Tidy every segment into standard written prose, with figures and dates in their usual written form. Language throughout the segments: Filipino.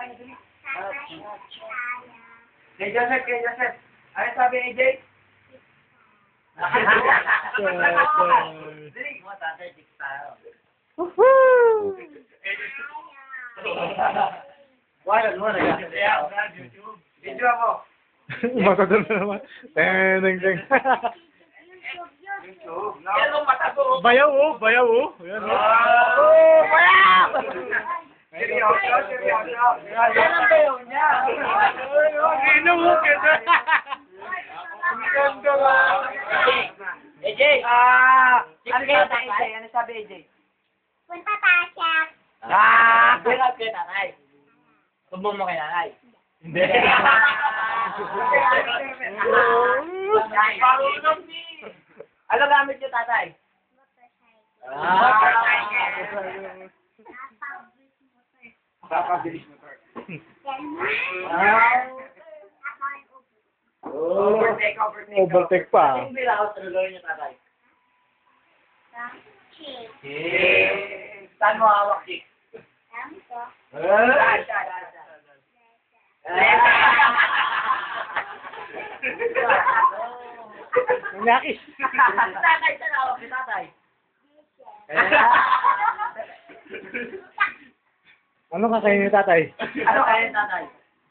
Kay Joseph, kay Joseph. Ano sabi ni AJ? Dali mo, tatay, tik tayo. Woohoo! Wala mo na YouTube. Video ako. Matador na naman. Teng. YouTube. Yan ang matago. Bayaw oh, bayaw oh. Ayan oh. Oh, bayaw! Seryoso, seryoso. Yan ang bayaw niya. Ino mo, ganda. Ganda ba? AJ! Ano kayo na AJ? Ano sabi AJ? Punta tayo siya. Birat kay nanay. Sumbong mo kay nanay. Hindi. Ano gamit niyo, tatay? Papabilis motor. Overtake, overtake. Overtake pa. Ano yung bilaot? Ano gawin niyo, tatay? Saan mo hawak, Chick? Nakis. Tatay, saan hawak ni tatay? Ano kakainin ni tatay? Ano kaya ni tatay?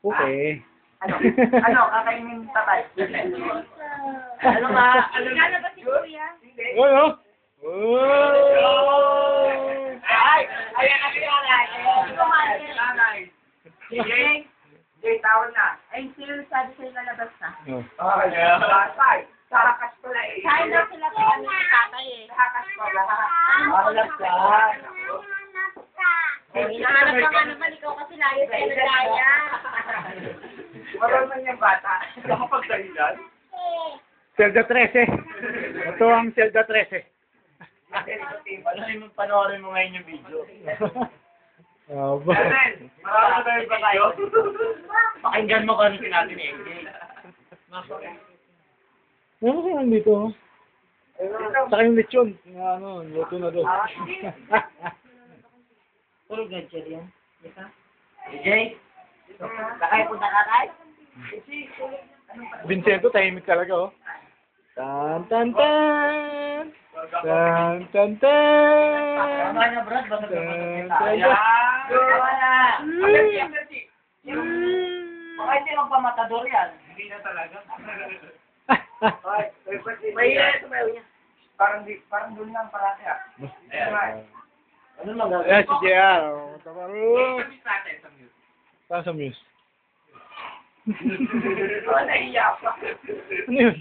Okay. Ano kakainin ni tatay? Ano nga? Ano nga ba si Kuya? Ano? Oh! Ay! Ayan, nanay. Jay, tawag na. Ay, sila sabi sa'yo lalabas na. Tatay, sarakas ko na eh. Kain daw sila sa kanya ni tatay eh. Sarakas ko lahat. Alam ka. Hinahanap ka nga naman, ikaw kasi layo sa'yo na daya. Marunong yung bata. Nakapagdahilan? Zelda 13. Ito ang Zelda 13. Panoorin mo ngayon yung video. Aba. Marami na tayo ba tayo? Pakinggan mo kung ano sinabi ni AJ. Ano kasi nandito? Saka yung lechon. Ano, luto na doon. Tulog na siya yan. AJ? Kakaya punta ka tayo? Vincento, tahimik talaga oh. Tan tan tan. Tan tan tan. Tama na, Brad. Basta Tan, ka tan, Wala. tan. Baka hindi magpamatador yan. Hindi na talaga. Mahirap ito, niya. Parang doon lang parati ah. Ano magagawa? Ayan si JR. oh. Tama. Saan sa muse? Nahiya pa. Ano yun?